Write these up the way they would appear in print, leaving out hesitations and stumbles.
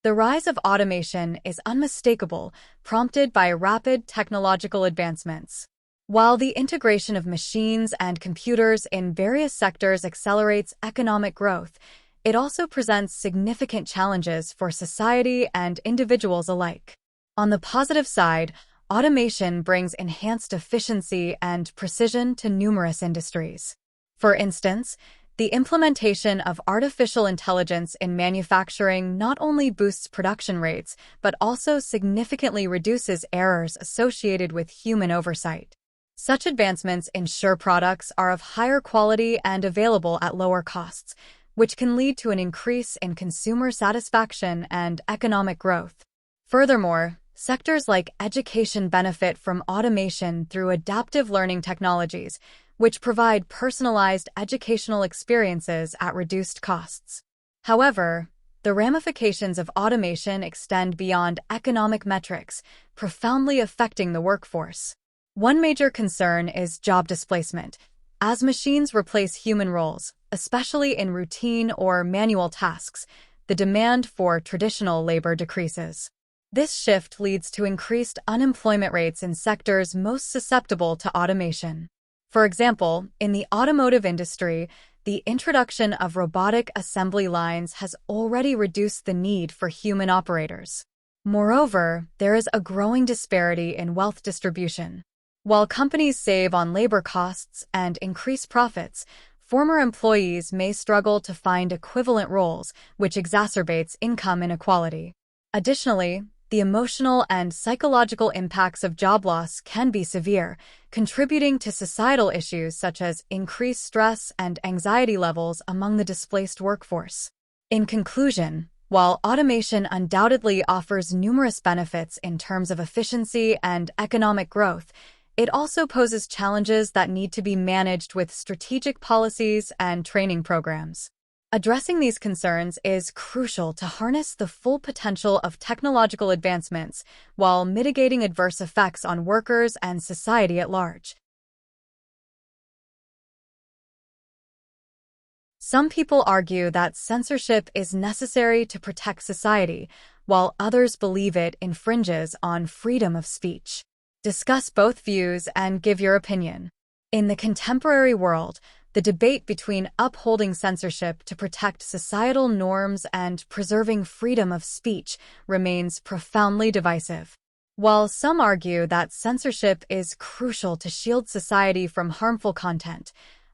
The rise of automation is unmistakable, prompted by rapid technological advancements. While the integration of machines and computers in various sectors accelerates economic growth, it also presents significant challenges for society and individuals alike. On the positive side, automation brings enhanced efficiency and precision to numerous industries. For instance, the implementation of artificial intelligence in manufacturing not only boosts production rates, but also significantly reduces errors associated with human oversight. Such advancements ensure products are of higher quality and available at lower costs, which can lead to an increase in consumer satisfaction and economic growth. Furthermore, sectors like education benefit from automation through adaptive learning technologies, which provide personalized educational experiences at reduced costs. However, the ramifications of automation extend beyond economic metrics, profoundly affecting the workforce. One major concern is job displacement. As machines replace human roles, especially in routine or manual tasks, the demand for traditional labor decreases. This shift leads to increased unemployment rates in sectors most susceptible to automation. For example, in the automotive industry, the introduction of robotic assembly lines has already reduced the need for human operators. Moreover, there is a growing disparity in wealth distribution. While companies save on labor costs and increase profits, former employees may struggle to find equivalent roles, which exacerbates income inequality. Additionally, the emotional and psychological impacts of job loss can be severe, contributing to societal issues such as increased stress and anxiety levels among the displaced workforce. In conclusion, while automation undoubtedly offers numerous benefits in terms of efficiency and economic growth, it also poses challenges that need to be managed with strategic policies and training programs. Addressing these concerns is crucial to harness the full potential of technological advancements while mitigating adverse effects on workers and society at large. Some people argue that censorship is necessary to protect society, while others believe it infringes on freedom of speech. Discuss both views and give your opinion. In the contemporary world, the debate between upholding censorship to protect societal norms and preserving freedom of speech remains profoundly divisive. While some argue that censorship is crucial to shield society from harmful content,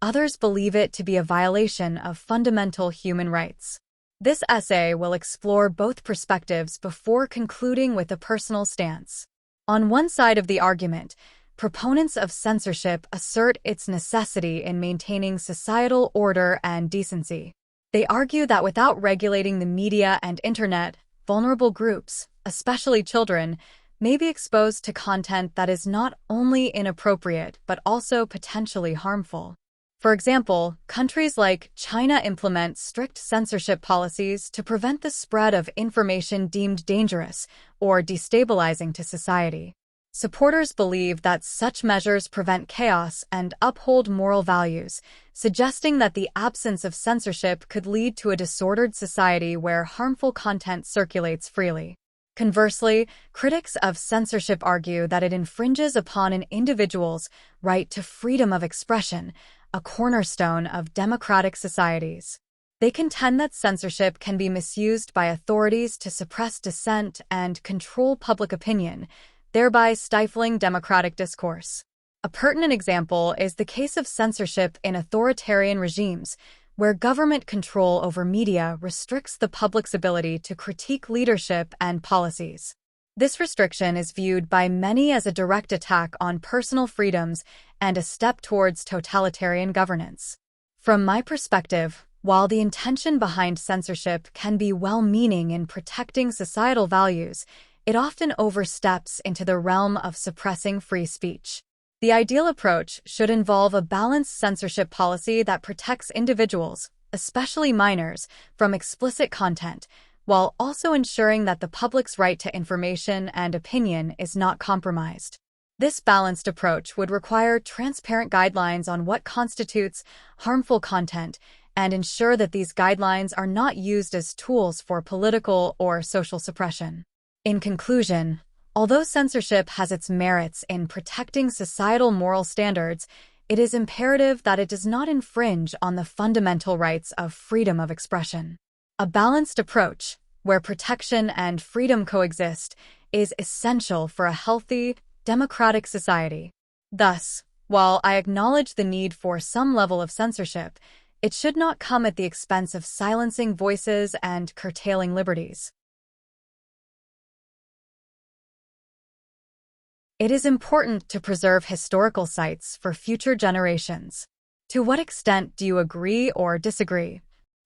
others believe it to be a violation of fundamental human rights. This essay will explore both perspectives before concluding with a personal stance. On one side of the argument, proponents of censorship assert its necessity in maintaining societal order and decency. They argue that without regulating the media and internet, vulnerable groups, especially children, may be exposed to content that is not only inappropriate but also potentially harmful. For example, countries like China implement strict censorship policies to prevent the spread of information deemed dangerous or destabilizing to society. Supporters believe that such measures prevent chaos and uphold moral values, suggesting that the absence of censorship could lead to a disordered society where harmful content circulates freely. Conversely, critics of censorship argue that it infringes upon an individual's right to freedom of expression, a cornerstone of democratic societies. They contend that censorship can be misused by authorities to suppress dissent and control public opinion, thereby stifling democratic discourse. A pertinent example is the case of censorship in authoritarian regimes, where government control over media restricts the public's ability to critique leadership and policies. This restriction is viewed by many as a direct attack on personal freedoms and a step towards totalitarian governance. From my perspective, while the intention behind censorship can be well-meaning in protecting societal values, it often oversteps into the realm of suppressing free speech. The ideal approach should involve a balanced censorship policy that protects individuals, especially minors, from explicit content, while also ensuring that the public's right to information and opinion is not compromised. This balanced approach would require transparent guidelines on what constitutes harmful content and ensure that these guidelines are not used as tools for political or social suppression. In conclusion, although censorship has its merits in protecting societal moral standards, it is imperative that it does not infringe on the fundamental rights of freedom of expression. A balanced approach, where protection and freedom coexist, is essential for a healthy, democratic society. Thus, while I acknowledge the need for some level of censorship, it should not come at the expense of silencing voices and curtailing liberties. It is important to preserve historical sites for future generations. To what extent do you agree or disagree?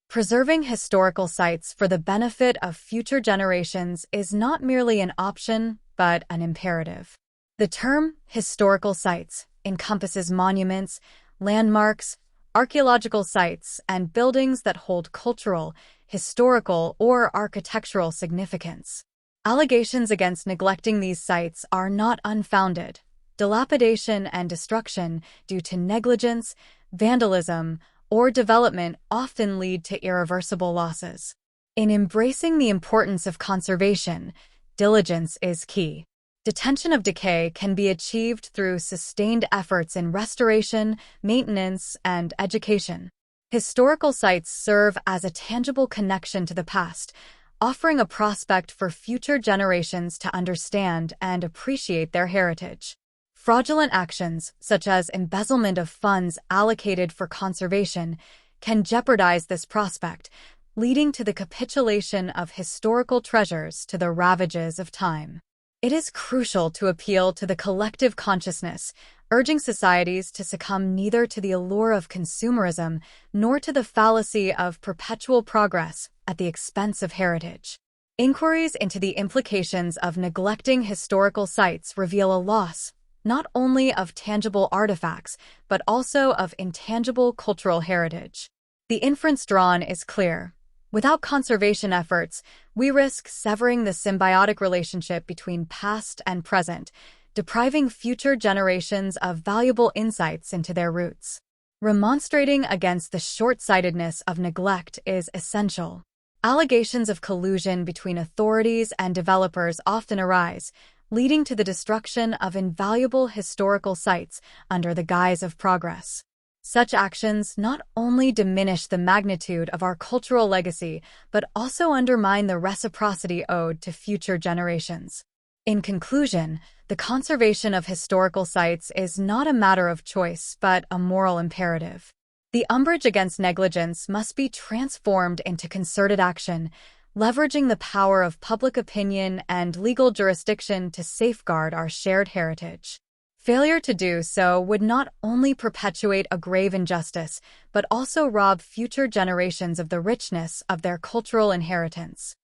Preserving historical sites for the benefit of future generations is not merely an option, but an imperative. The term historical sites encompasses monuments, landmarks, archaeological sites, and buildings that hold cultural, historical, or architectural significance. Allegations against neglecting these sites are not unfounded. Dilapidation and destruction due to negligence, vandalism, or development often lead to irreversible losses. In embracing the importance of conservation, diligence is key. Detention of decay can be achieved through sustained efforts in restoration, maintenance, and education. Historical sites serve as a tangible connection to the past, offering a prospect for future generations to understand and appreciate their heritage. Fraudulent actions, such as embezzlement of funds allocated for conservation, can jeopardize this prospect, leading to the capitulation of historical treasures to the ravages of time. It is crucial to appeal to the collective consciousness, urging societies to succumb neither to the allure of consumerism nor to the fallacy of perpetual progress at the expense of heritage. Inquiries into the implications of neglecting historical sites reveal a loss, not only of tangible artifacts, but also of intangible cultural heritage. The inference drawn is clear. Without conservation efforts, we risk severing the symbiotic relationship between past and present, depriving future generations of valuable insights into their roots. Remonstrating against the short-sightedness of neglect is essential. Allegations of collusion between authorities and developers often arise, leading to the destruction of invaluable historical sites under the guise of progress. Such actions not only diminish the magnitude of our cultural legacy, but also undermine the reciprocity owed to future generations. In conclusion, the conservation of historical sites is not a matter of choice, but a moral imperative. The umbrage against negligence must be transformed into concerted action, leveraging the power of public opinion and legal jurisdiction to safeguard our shared heritage. Failure to do so would not only perpetuate a grave injustice, but also rob future generations of the richness of their cultural inheritance.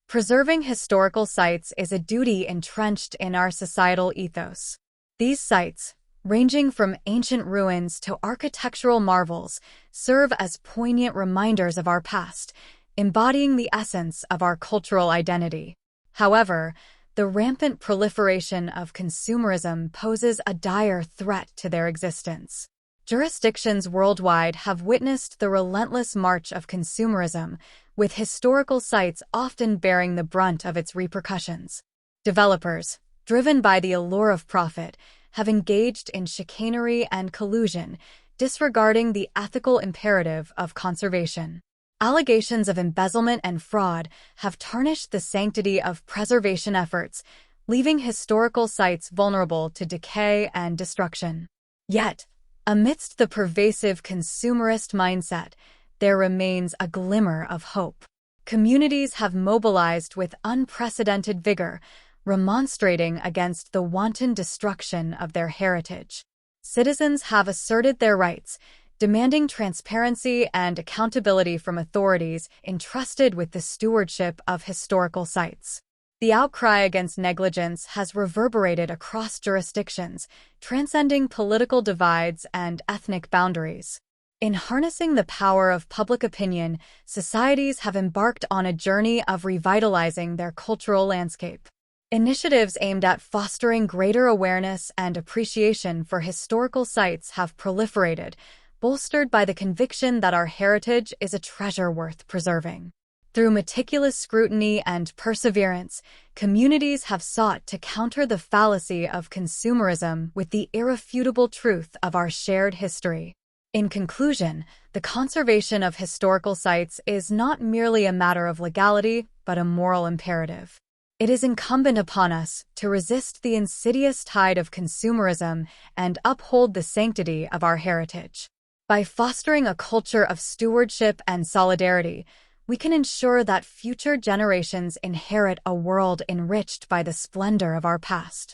Preserving historical sites is a duty entrenched in our societal ethos. These sites, ranging from ancient ruins to architectural marvels, serve as poignant reminders of our past, embodying the essence of our cultural identity. However, the rampant proliferation of consumerism poses a dire threat to their existence. Jurisdictions worldwide have witnessed the relentless march of consumerism, with historical sites often bearing the brunt of its repercussions. Developers, driven by the allure of profit, have engaged in chicanery and collusion, disregarding the ethical imperative of conservation. Allegations of embezzlement and fraud have tarnished the sanctity of preservation efforts, leaving historical sites vulnerable to decay and destruction. Yet, amidst the pervasive consumerist mindset, there remains a glimmer of hope. Communities have mobilized with unprecedented vigor, remonstrating against the wanton destruction of their heritage. Citizens have asserted their rights, demanding transparency and accountability from authorities entrusted with the stewardship of historical sites. The outcry against negligence has reverberated across jurisdictions, transcending political divides and ethnic boundaries. In harnessing the power of public opinion, societies have embarked on a journey of revitalizing their cultural landscape. Initiatives aimed at fostering greater awareness and appreciation for historical sites have proliferated, bolstered by the conviction that our heritage is a treasure worth preserving. Through meticulous scrutiny and perseverance, communities have sought to counter the fallacy of consumerism with the irrefutable truth of our shared history. In conclusion, the conservation of historical sites is not merely a matter of legality, but a moral imperative. It is incumbent upon us to resist the insidious tide of consumerism and uphold the sanctity of our heritage. By fostering a culture of stewardship and solidarity, we can ensure that future generations inherit a world enriched by the splendor of our past.